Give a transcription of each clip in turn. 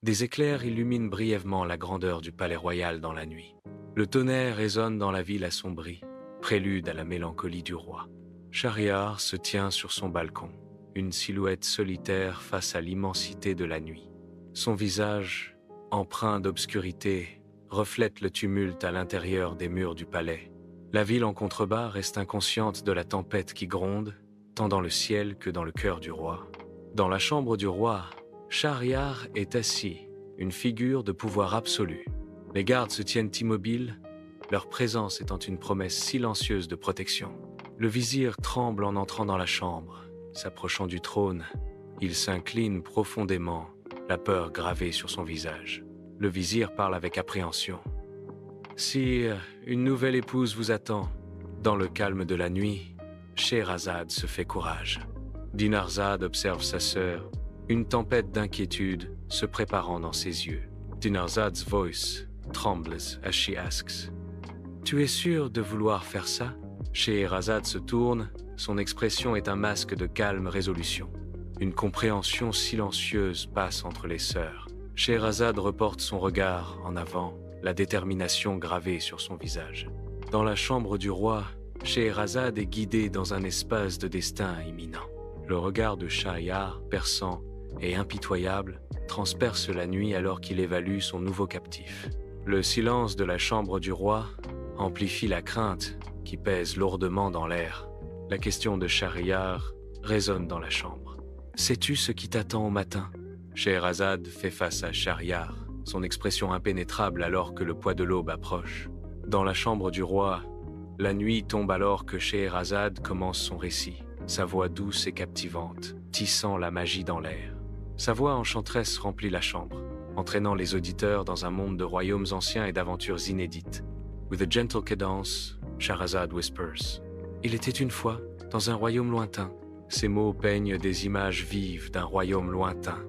Des éclairs illuminent brièvement la grandeur du palais royal dans la nuit. Le tonnerre résonne dans la ville assombrie, prélude à la mélancolie du roi. Shahryar se tient sur son balcon, une silhouette solitaire face à l'immensité de la nuit. Son visage, empreint d'obscurité, reflète le tumulte à l'intérieur des murs du palais. La ville en contrebas reste inconsciente de la tempête qui gronde, tant dans le ciel que dans le cœur du roi. Dans la chambre du roi, Shahryar est assis, une figure de pouvoir absolu. Les gardes se tiennent immobiles, leur présence étant une promesse silencieuse de protection. Le vizir tremble en entrant dans la chambre. S'approchant du trône, il s'incline profondément, la peur gravée sur son visage. Le vizir parle avec appréhension. « Sire, une nouvelle épouse vous attend. » Dans le calme de la nuit, Scheherazade se fait courage. Dinarzade observe sa sœur, une tempête d'inquiétude se préparant dans ses yeux. Dinarzade's voice trembles as she asks. « Tu es sûr de vouloir faire ça ?» Scheherazade se tourne, son expression est un masque de calme résolution. Une compréhension silencieuse passe entre les sœurs. Scheherazade reporte son regard en avant, la détermination gravée sur son visage. Dans la chambre du roi, Scheherazade est guidée dans un espace de destin imminent. Le regard de Shahryar, perçant et impitoyable, transperce la nuit alors qu'il évalue son nouveau captif. Le silence de la chambre du roi amplifie la crainte qui pèse lourdement dans l'air. La question de Shahryar résonne dans la chambre. « Sais-tu ce qui t'attend au matin ?» Scheherazade fait face à Shahryar, son expression impénétrable alors que le poids de l'aube approche. Dans la chambre du roi, la nuit tombe alors que Scheherazade commence son récit, sa voix douce et captivante, tissant la magie dans l'air. Sa voix enchanteresse remplit la chambre, entraînant les auditeurs dans un monde de royaumes anciens et d'aventures inédites. With a gentle cadence, Shahrazad whispers. « Il était une fois, dans un royaume lointain. » Ces mots peignent des images vives d'un royaume lointain,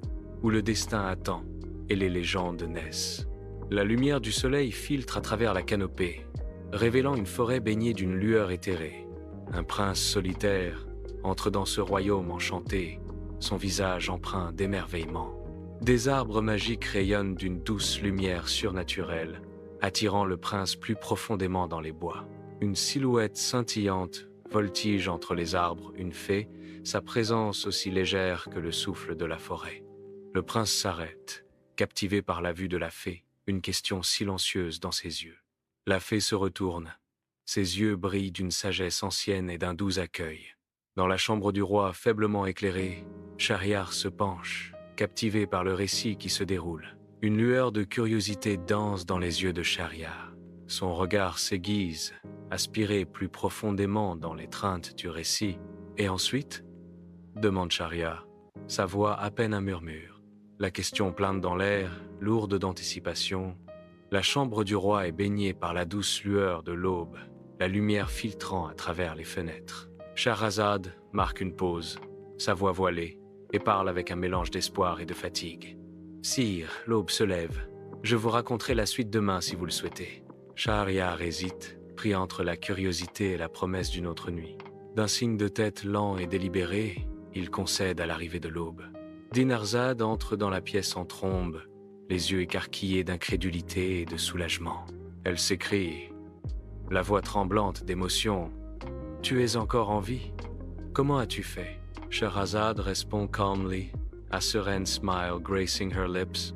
où le destin attend et les légendes naissent. La lumière du soleil filtre à travers la canopée, révélant une forêt baignée d'une lueur éthérée. Un prince solitaire entre dans ce royaume enchanté, son visage empreint d'émerveillement. Des arbres magiques rayonnent d'une douce lumière surnaturelle, attirant le prince plus profondément dans les bois. Une silhouette scintillante voltige entre les arbres, une fée, sa présence aussi légère que le souffle de la forêt. Le prince s'arrête, captivé par la vue de la fée, une question silencieuse dans ses yeux. La fée se retourne. Ses yeux brillent d'une sagesse ancienne et d'un doux accueil. Dans la chambre du roi, faiblement éclairée, Shahryar se penche, captivé par le récit qui se déroule. Une lueur de curiosité danse dans les yeux de Shahryar. Son regard s'aiguise, aspiré plus profondément dans l'étreinte du récit. Et ensuite, demande Shahryar, sa voix à peine un murmure. La question plane dans l'air, lourde d'anticipation. La chambre du roi est baignée par la douce lueur de l'aube, la lumière filtrant à travers les fenêtres. Shahrazad marque une pause, sa voix voilée, et parle avec un mélange d'espoir et de fatigue. « Sire, l'aube se lève. Je vous raconterai la suite demain si vous le souhaitez. » Shahryar hésite, pris entre la curiosité et la promesse d'une autre nuit. D'un signe de tête lent et délibéré, il concède à l'arrivée de l'aube. Dinarzade entre dans la pièce en trombe, les yeux écarquillés d'incrédulité et de soulagement. Elle s'écrie, la voix tremblante d'émotion. « Tu es encore en vie? Comment as-tu fait ?» Shahrazad répond calmly, a sereine smile gracing her lips.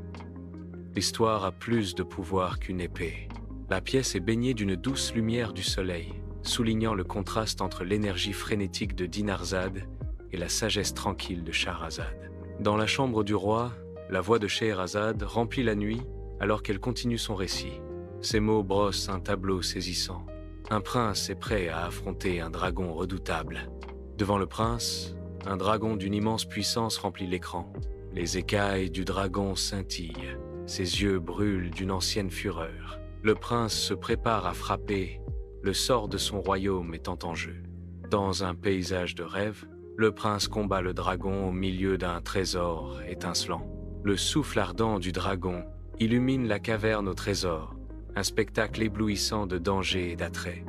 L'histoire a plus de pouvoir qu'une épée. La pièce est baignée d'une douce lumière du soleil, soulignant le contraste entre l'énergie frénétique de Dinarzade et la sagesse tranquille de Shahrazad. Dans la chambre du roi, la voix de Scheherazade remplit la nuit alors qu'elle continue son récit. Ses mots brossent un tableau saisissant. Un prince est prêt à affronter un dragon redoutable. Devant le prince, un dragon d'une immense puissance remplit l'écran. Les écailles du dragon scintillent. Ses yeux brûlent d'une ancienne fureur. Le prince se prépare à frapper, le sort de son royaume étant en jeu. Dans un paysage de rêve, le prince combat le dragon au milieu d'un trésor étincelant. Le souffle ardent du dragon illumine la caverne au trésor, un spectacle éblouissant de danger et d'attrait.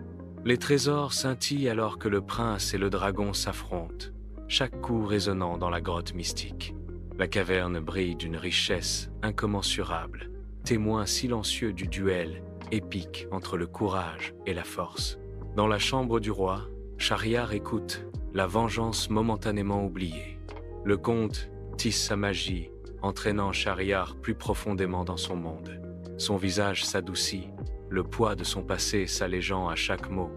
Les trésors scintillent alors que le prince et le dragon s'affrontent, chaque coup résonnant dans la grotte mystique. La caverne brille d'une richesse incommensurable, témoin silencieux du duel épique entre le courage et la force. Dans la chambre du roi, Shahryar écoute la vengeance momentanément oubliée. Le comte tisse sa magie, entraînant Shahryar plus profondément dans son monde. Son visage s'adoucit, le poids de son passé s'allégeant à chaque mot.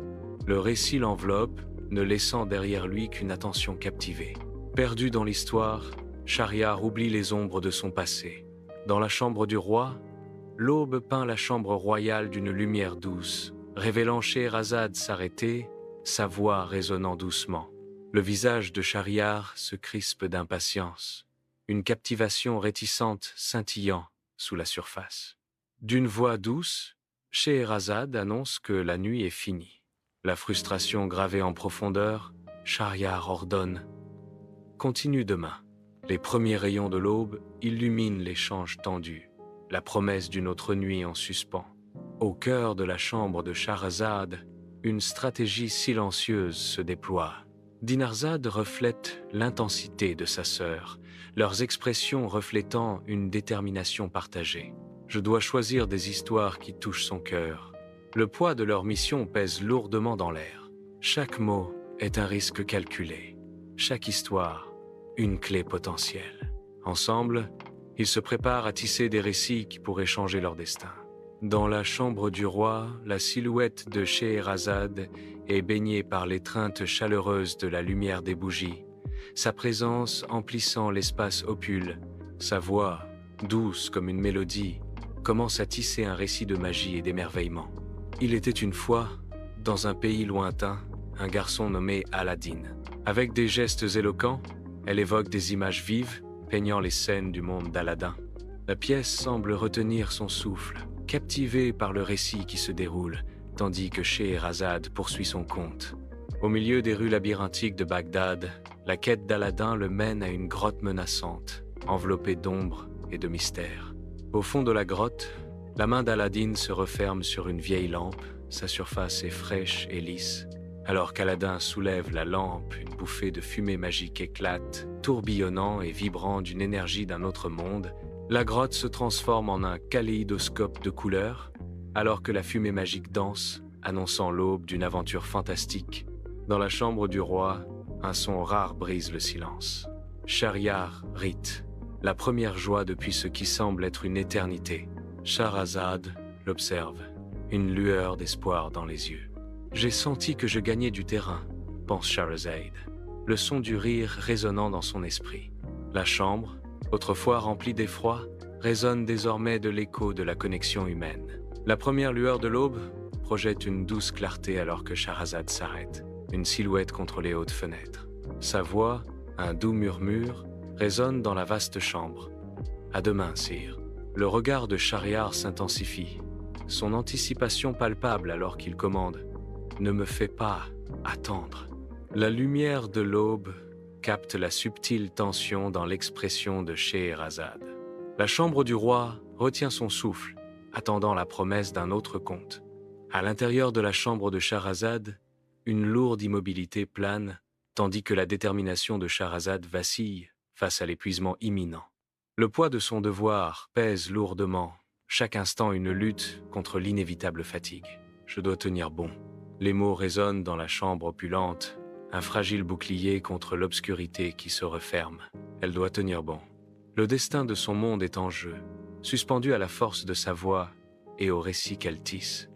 Le récit l'enveloppe, ne laissant derrière lui qu'une attention captivée. Perdu dans l'histoire, Shahryar oublie les ombres de son passé. Dans la chambre du roi, l'aube peint la chambre royale d'une lumière douce, révélant Scheherazade s'arrêter, sa voix résonnant doucement. Le visage de Shahryar se crispe d'impatience, une captivation réticente scintillant sous la surface. D'une voix douce, Scheherazade annonce que la nuit est finie. La frustration gravée en profondeur, Shahryar ordonne « Continue demain ». Les premiers rayons de l'aube illuminent l'échange tendu, la promesse d'une autre nuit en suspens. Au cœur de la chambre de Shahrazad, une stratégie silencieuse se déploie. Dinarzade reflète l'intensité de sa sœur, leurs expressions reflétant une détermination partagée. Je dois choisir des histoires qui touchent son cœur. Le poids de leur mission pèse lourdement dans l'air. Chaque mot est un risque calculé. Chaque histoire, une clé potentielle. Ensemble, ils se préparent à tisser des récits qui pourraient changer leur destin. Dans la chambre du roi, la silhouette de Scheherazade est baignée par l'étreinte chaleureuse de la lumière des bougies, sa présence emplissant l'espace opule, sa voix, douce comme une mélodie, commence à tisser un récit de magie et d'émerveillement. Il était une fois, dans un pays lointain, un garçon nommé Aladdin. Avec des gestes éloquents, elle évoque des images vives, peignant les scènes du monde d'Aladin. La pièce semble retenir son souffle, captivée par le récit qui se déroule, tandis que Scheherazade poursuit son conte. Au milieu des rues labyrinthiques de Bagdad, la quête d'Aladin le mène à une grotte menaçante, enveloppée d'ombre et de mystère. Au fond de la grotte, la main d'Aladin se referme sur une vieille lampe, sa surface est fraîche et lisse. Alors qu'Aladin soulève la lampe, une bouffée de fumée magique éclate, tourbillonnant et vibrant d'une énergie d'un autre monde. La grotte se transforme en un kaléidoscope de couleurs, alors que la fumée magique danse, annonçant l'aube d'une aventure fantastique. Dans la chambre du roi, un son rare brise le silence. Shahryar rit, la première joie depuis ce qui semble être une éternité. Shahrazad l'observe, une lueur d'espoir dans les yeux. J'ai senti que je gagnais du terrain, pense Shahrazad, le son du rire résonnant dans son esprit. La chambre, autrefois remplie d'effroi, résonne désormais de l'écho de la connexion humaine. La première lueur de l'aube projette une douce clarté alors que Shahrazad s'arrête, une silhouette contre les hautes fenêtres. Sa voix, un doux murmure, résonne dans la vaste chambre. « À demain, sire ». Le regard de Shahryar s'intensifie, son anticipation palpable alors qu'il commande « Ne me fais pas attendre ». La lumière de l'aube capte la subtile tension dans l'expression de Scheherazade. La chambre du roi retient son souffle, attendant la promesse d'un autre conte. À l'intérieur de la chambre de Shahrazad, une lourde immobilité plane, tandis que la détermination de Shahrazad vacille face à l'épuisement imminent. Le poids de son devoir pèse lourdement, chaque instant une lutte contre l'inévitable fatigue. Je dois tenir bon. Les mots résonnent dans la chambre opulente, un fragile bouclier contre l'obscurité qui se referme. Elle doit tenir bon. Le destin de son monde est en jeu, suspendu à la force de sa voix et au récit qu'elle tisse.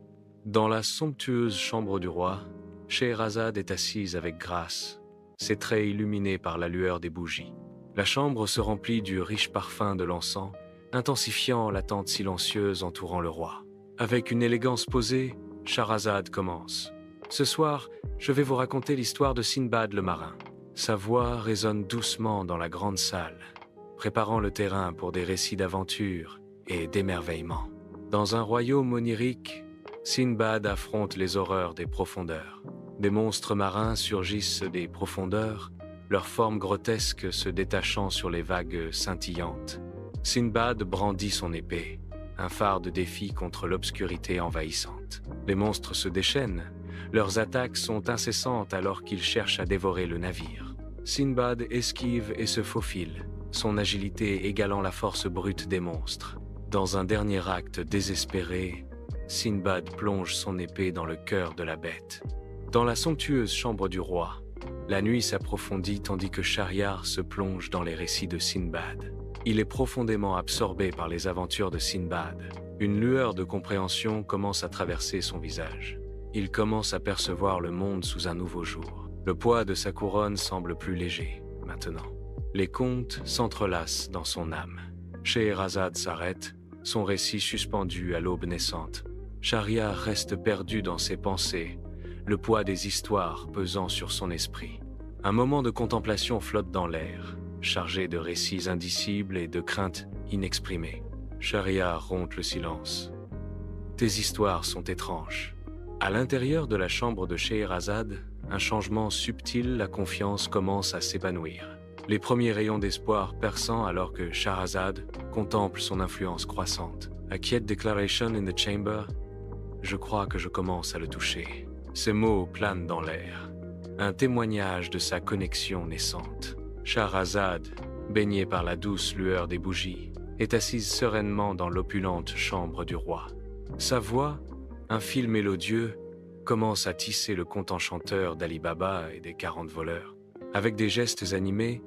Dans la somptueuse chambre du roi, Scheherazade est assise avec grâce, ses traits illuminés par la lueur des bougies. La chambre se remplit du riche parfum de l'encens, intensifiant l'attente silencieuse entourant le roi. Avec une élégance posée, Shahrazad commence. Ce soir, je vais vous raconter l'histoire de Sinbad le marin. Sa voix résonne doucement dans la grande salle, préparant le terrain pour des récits d'aventure et d'émerveillement. Dans un royaume onirique, Sinbad affronte les horreurs des profondeurs. Des monstres marins surgissent des profondeurs, leurs formes grotesques se détachant sur les vagues scintillantes. Sinbad brandit son épée, un phare de défi contre l'obscurité envahissante. Les monstres se déchaînent, leurs attaques sont incessantes alors qu'ils cherchent à dévorer le navire. Sinbad esquive et se faufile, son agilité égalant la force brute des monstres. Dans un dernier acte désespéré, Sinbad plonge son épée dans le cœur de la bête. Dans la somptueuse chambre du roi, la nuit s'approfondit tandis que Shahryar se plonge dans les récits de Sinbad. Il est profondément absorbé par les aventures de Sinbad. Une lueur de compréhension commence à traverser son visage. Il commence à percevoir le monde sous un nouveau jour. Le poids de sa couronne semble plus léger, maintenant. Les contes s'entrelacent dans son âme. Scheherazade s'arrête, son récit suspendu à l'aube naissante. Shahryar reste perdu dans ses pensées, le poids des histoires pesant sur son esprit. Un moment de contemplation flotte dans l'air, chargé de récits indicibles et de craintes inexprimées. Shahryar rompt le silence. Tes histoires sont étranges. À l'intérieur de la chambre de Scheherazade, un changement subtil, la confiance commence à s'épanouir. Les premiers rayons d'espoir perçant alors que Shahrazad contemple son influence croissante. A quiet declaration in the chamber. Je crois que je commence à le toucher. Ces mots planent dans l'air. Un témoignage de sa connexion naissante. Shahrazad, baignée par la douce lueur des bougies, est assise sereinement dans l'opulente chambre du roi. Sa voix, un fil mélodieux, commence à tisser le conte enchanteur d'Ali Baba et des 40 voleurs. Avec des gestes animés,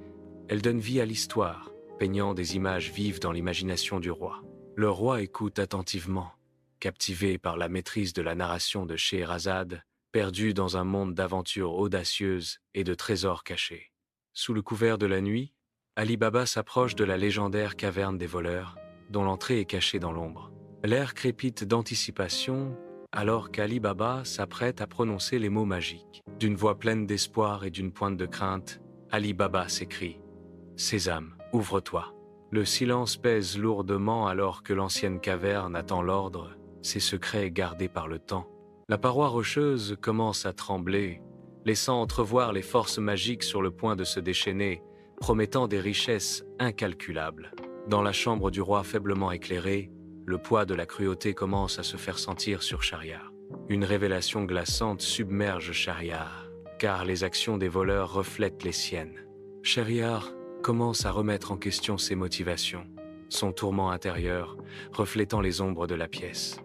elle donne vie à l'histoire, peignant des images vives dans l'imagination du roi. Le roi écoute attentivement, captivé par la maîtrise de la narration de Scheherazade, perdu dans un monde d'aventures audacieuses et de trésors cachés. Sous le couvert de la nuit, Ali Baba s'approche de la légendaire caverne des voleurs, dont l'entrée est cachée dans l'ombre. L'air crépite d'anticipation alors qu'Ali Baba s'apprête à prononcer les mots magiques. D'une voix pleine d'espoir et d'une pointe de crainte, Ali Baba s'écrie « Sésame, ouvre-toi ». Le silence pèse lourdement alors que l'ancienne caverne attend l'ordre, ses secrets gardés par le temps. La paroi rocheuse commence à trembler, laissant entrevoir les forces magiques sur le point de se déchaîner, promettant des richesses incalculables. Dans la chambre du roi faiblement éclairée, le poids de la cruauté commence à se faire sentir sur Shahryar. Une révélation glaçante submerge Shahryar, car les actions des voleurs reflètent les siennes. Shahryar commence à remettre en question ses motivations, son tourment intérieur reflétant les ombres de la pièce.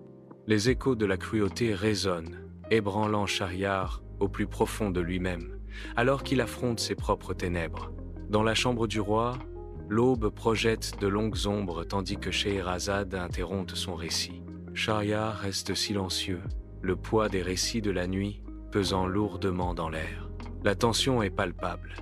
Les échos de la cruauté résonnent, ébranlant Shahryar au plus profond de lui-même, alors qu'il affronte ses propres ténèbres. Dans la chambre du roi, l'aube projette de longues ombres tandis que Scheherazade interrompt son récit. Shahryar reste silencieux, le poids des récits de la nuit pesant lourdement dans l'air. La tension est palpable,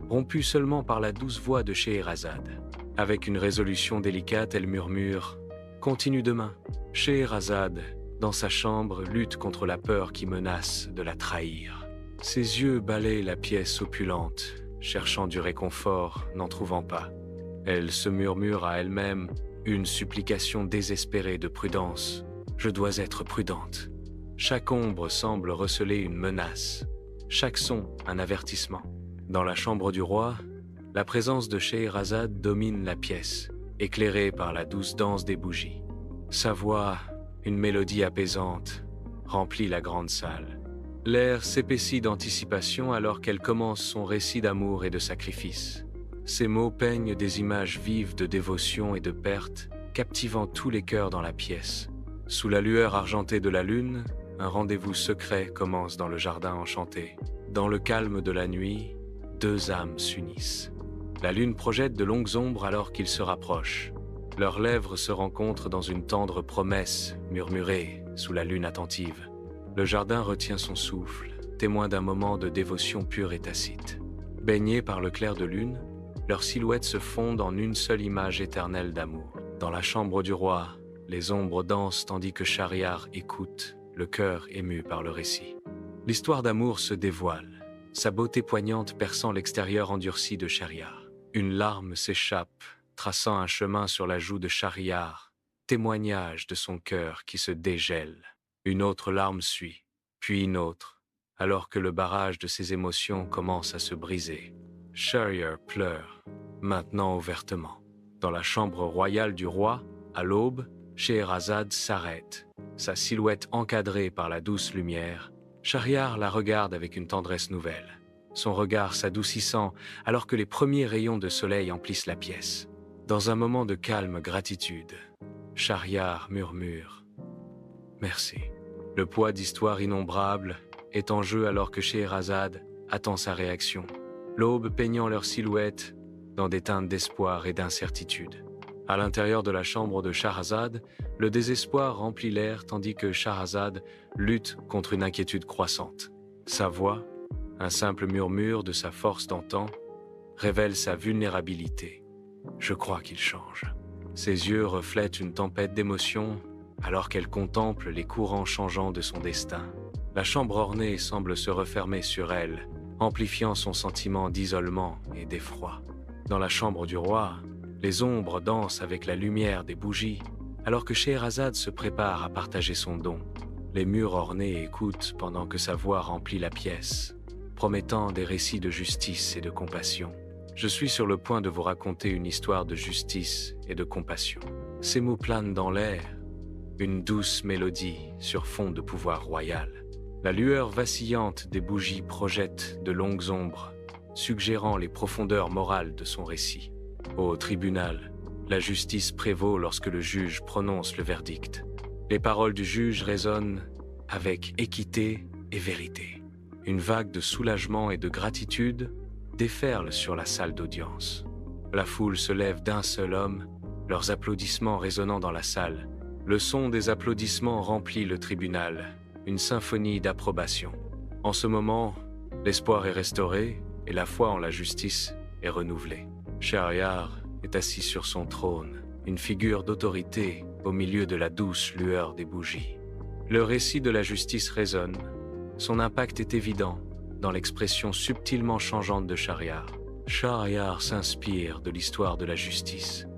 rompue seulement par la douce voix de Scheherazade. Avec une résolution délicate, elle murmure « Continue demain ». Scheherazade, dans sa chambre, lutte contre la peur qui menace de la trahir. Ses yeux balayent la pièce opulente, cherchant du réconfort, n'en trouvant pas. Elle se murmure à elle-même une supplication désespérée de prudence. Je dois être prudente. Chaque ombre semble receler une menace, chaque son un avertissement. Dans la chambre du roi, la présence de Scheherazade domine la pièce, éclairée par la douce danse des bougies. Sa voix, une mélodie apaisante, remplit la grande salle. L'air s'épaissit d'anticipation alors qu'elle commence son récit d'amour et de sacrifice. Ces mots peignent des images vives de dévotion et de perte, captivant tous les cœurs dans la pièce. Sous la lueur argentée de la lune, un rendez-vous secret commence dans le jardin enchanté. Dans le calme de la nuit, deux âmes s'unissent. La lune projette de longues ombres alors qu'ils se rapprochent. Leurs lèvres se rencontrent dans une tendre promesse, murmurée sous la lune attentive. Le jardin retient son souffle, témoin d'un moment de dévotion pure et tacite. Baignés par le clair de lune, leurs silhouettes se fondent en une seule image éternelle d'amour. Dans la chambre du roi, les ombres dansent tandis que Shahryar écoute, le cœur ému par le récit. L'histoire d'amour se dévoile, sa beauté poignante perçant l'extérieur endurci de Shahryar. Une larme s'échappe, traçant un chemin sur la joue de Shahryar, témoignage de son cœur qui se dégèle. Une autre larme suit, puis une autre, alors que le barrage de ses émotions commence à se briser. Shahryar pleure, maintenant ouvertement. Dans la chambre royale du roi, à l'aube, Scheherazade s'arrête, sa silhouette encadrée par la douce lumière. Shahryar la regarde avec une tendresse nouvelle. son regard s'adoucissant alors que les premiers rayons de soleil emplissent la pièce. Dans un moment de calme gratitude, Shahryar murmure « Merci ». Le poids d'histoires innombrables est en jeu alors que Scheherazade attend sa réaction, l'aube peignant leurs silhouettes dans des teintes d'espoir et d'incertitude. À l'intérieur de la chambre de Shahrazad, le désespoir remplit l'air tandis que Shahrazad lutte contre une inquiétude croissante. Sa voix, un simple murmure de sa force d'antan, révèle sa vulnérabilité. Je crois qu'il change. Ses yeux reflètent une tempête d'émotions alors qu'elle contemple les courants changeants de son destin. La chambre ornée semble se refermer sur elle, amplifiant son sentiment d'isolement et d'effroi. Dans la chambre du roi, les ombres dansent avec la lumière des bougies, alors que Scheherazade se prépare à partager son don. Les murs ornés écoutent pendant que sa voix remplit la pièce, promettant des récits de justice et de compassion. Je suis sur le point de vous raconter une histoire de justice et de compassion. Ces mots planent dans l'air, une douce mélodie sur fond de pouvoir royal. La lueur vacillante des bougies projette de longues ombres, suggérant les profondeurs morales de son récit. Au tribunal, la justice prévaut lorsque le juge prononce le verdict. Les paroles du juge résonnent avec équité et vérité. Une vague de soulagement et de gratitude déferle sur la salle d'audience. La foule se lève d'un seul homme, leurs applaudissements résonnant dans la salle. Le son des applaudissements remplit le tribunal, une symphonie d'approbation. En ce moment, l'espoir est restauré et la foi en la justice est renouvelée. Shahryar est assis sur son trône, une figure d'autorité au milieu de la douce lueur des bougies. Le récit de la justice résonne. Son impact est évident dans l'expression subtilement changeante de Shahryar. Shahryar s'inspire de l'histoire de la justice.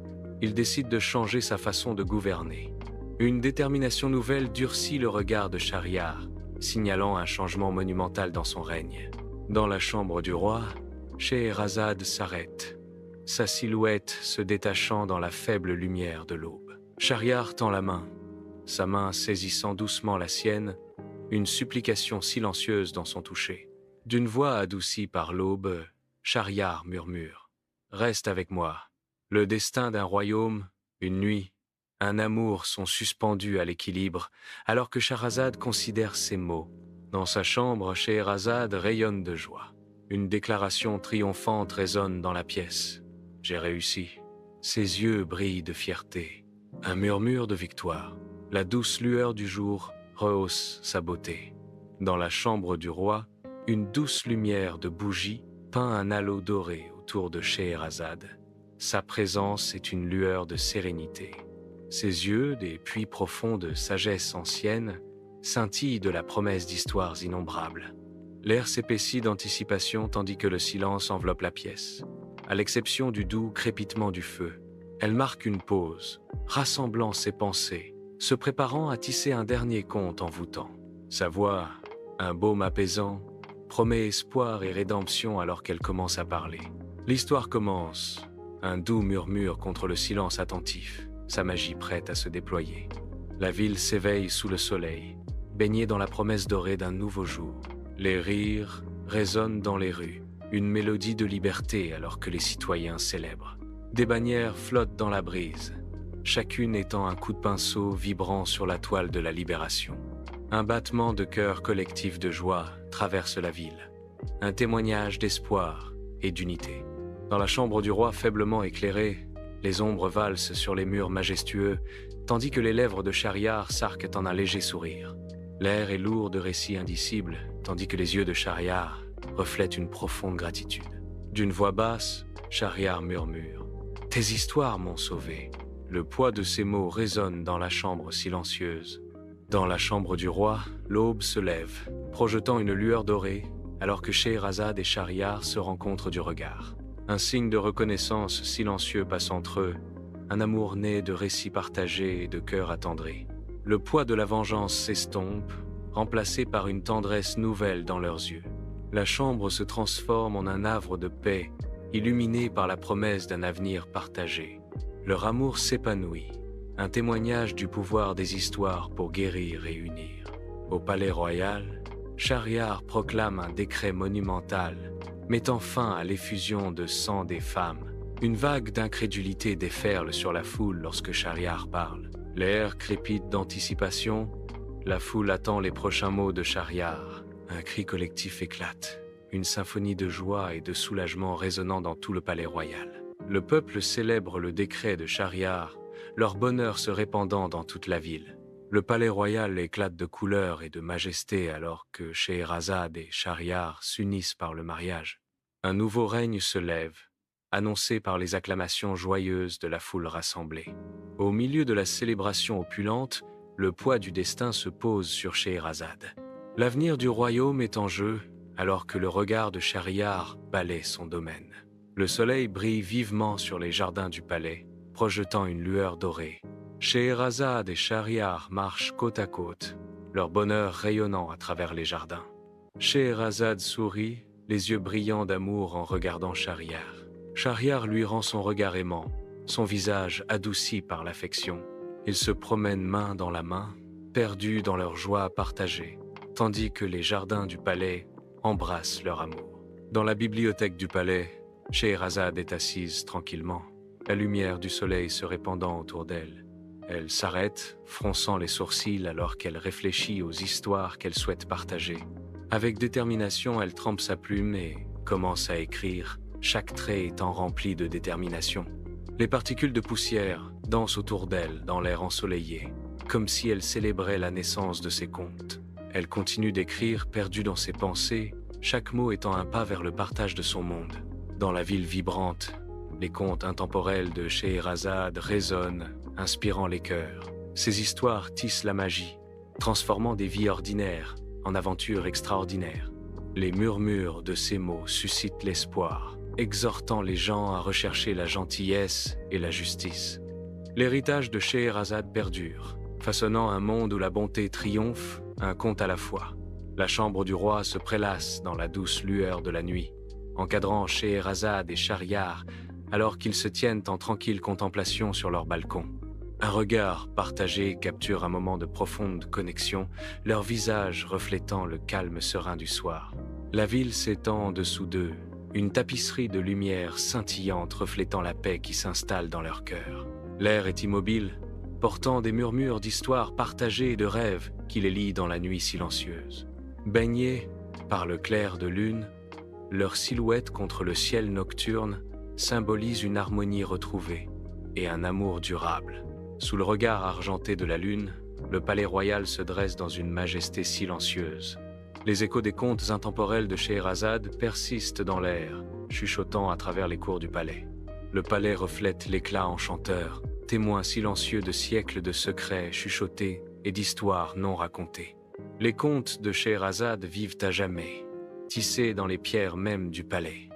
Il décide de changer sa façon de gouverner. Une détermination nouvelle durcit le regard de Shahryar, signalant un changement monumental dans son règne. Dans la chambre du roi, Scheherazade s'arrête, sa silhouette se détachant dans la faible lumière de l'aube. Shahryar tend la main, sa main saisissant doucement la sienne, une supplication silencieuse dans son toucher. D'une voix adoucie par l'aube, Shahryar murmure « Reste avec moi. Le destin d'un royaume, une nuit, un amour sont suspendus à l'équilibre, alors que Shahrazad considère ces mots. Dans sa chambre, Scheherazade rayonne de joie. Une déclaration triomphante résonne dans la pièce. J'ai réussi. Ses yeux brillent de fierté. Un murmure de victoire. La douce lueur du jour rehausse sa beauté. Dans la chambre du roi, une douce lumière de bougie peint un halo doré autour de Scheherazade. Sa présence est une lueur de sérénité. Ses yeux, des puits profonds de sagesse ancienne, scintillent de la promesse d'histoires innombrables. L'air s'épaissit d'anticipation tandis que le silence enveloppe la pièce. À l'exception du doux crépitement du feu, elle marque une pause, rassemblant ses pensées, se préparant à tisser un dernier conte envoûtant. Sa voix, un baume apaisant, promet espoir et rédemption alors qu'elle commence à parler. L'histoire commence, un doux murmure contre le silence attentif, sa magie prête à se déployer. La ville s'éveille sous le soleil, baignée dans la promesse dorée d'un nouveau jour. Les rires résonnent dans les rues, une mélodie de liberté alors que les citoyens célèbrent. Des bannières flottent dans la brise, chacune étant un coup de pinceau vibrant sur la toile de la libération. Un battement de cœur collectif de joie traverse la ville, un témoignage d'espoir et d'unité. Dans la chambre du roi faiblement éclairée, les ombres valsent sur les murs majestueux, tandis que les lèvres de Shahryar s'arquent en un léger sourire. L'air est lourd de récits indicibles, tandis que les yeux de Shahryar reflètent une profonde gratitude. D'une voix basse, Shahryar murmure « Tes histoires m'ont sauvé ». Le poids de ces mots résonne dans la chambre silencieuse. Dans la chambre du roi, l'aube se lève, projetant une lueur dorée, alors que Scheherazade et Shahryar se rencontrent du regard. Un signe de reconnaissance silencieux passe entre eux, un amour né de récits partagés et de cœurs attendris. Le poids de la vengeance s'estompe, remplacé par une tendresse nouvelle dans leurs yeux. La chambre se transforme en un havre de paix, illuminé par la promesse d'un avenir partagé. Leur amour s'épanouit, un témoignage du pouvoir des histoires pour guérir et unir. Au palais royal, Shahryar proclame un décret monumental, mettant fin à l'effusion de sang des femmes. Une vague d'incrédulité déferle sur la foule lorsque Shahryar parle. L'air crépite d'anticipation, la foule attend les prochains mots de Shahryar. Un cri collectif éclate, une symphonie de joie et de soulagement résonnant dans tout le palais royal. Le peuple célèbre le décret de Shahryar, leur bonheur se répandant dans toute la ville. Le palais royal éclate de couleur et de majesté alors que Scheherazade et Shahryar s'unissent par le mariage. Un nouveau règne se lève, annoncé par les acclamations joyeuses de la foule rassemblée. Au milieu de la célébration opulente, le poids du destin se pose sur Scheherazade. L'avenir du royaume est en jeu alors que le regard de Shahryar balaie son domaine. Le soleil brille vivement sur les jardins du palais, projetant une lueur dorée. Scheherazade et Shahryar marchent côte à côte, leur bonheur rayonnant à travers les jardins. Scheherazade sourit, les yeux brillants d'amour en regardant Shahryar. Shahryar lui rend son regard aimant, son visage adouci par l'affection. Ils se promènent main dans la main, perdus dans leur joie partagée, tandis que les jardins du palais embrassent leur amour. Dans la bibliothèque du palais, Scheherazade est assise tranquillement, la lumière du soleil se répandant autour d'elle. Elle s'arrête, fronçant les sourcils alors qu'elle réfléchit aux histoires qu'elle souhaite partager. Avec détermination, elle trempe sa plume et commence à écrire, chaque trait étant rempli de détermination. Les particules de poussière dansent autour d'elle dans l'air ensoleillé, comme si elle célébrait la naissance de ses contes. Elle continue d'écrire, perdue dans ses pensées, chaque mot étant un pas vers le partage de son monde. Dans la ville vibrante, les contes intemporels de Scheherazade résonnent, inspirant les cœurs. Ces histoires tissent la magie, transformant des vies ordinaires en aventures extraordinaires. Les murmures de ces mots suscitent l'espoir, exhortant les gens à rechercher la gentillesse et la justice. L'héritage de Scheherazade perdure, façonnant un monde où la bonté triomphe, un conte à la fois. La chambre du roi se prélasse dans la douce lueur de la nuit, encadrant Scheherazade et Shahryar alors qu'ils se tiennent en tranquille contemplation sur leur balcon. Un regard partagé capture un moment de profonde connexion, leurs visages reflétant le calme serein du soir. La ville s'étend en dessous d'eux, une tapisserie de lumière scintillante reflétant la paix qui s'installe dans leur cœur. L'air est immobile, portant des murmures d'histoires partagées et de rêves qui les lient dans la nuit silencieuse. Baignés par le clair de lune, leur silhouette contre le ciel nocturne symbolise une harmonie retrouvée et un amour durable. Sous le regard argenté de la lune, le palais royal se dresse dans une majesté silencieuse. Les échos des contes intemporels de Scheherazade persistent dans l'air, chuchotant à travers les cours du palais. Le palais reflète l'éclat enchanteur, témoin silencieux de siècles de secrets chuchotés et d'histoires non racontées. Les contes de Scheherazade vivent à jamais, tissés dans les pierres mêmes du palais.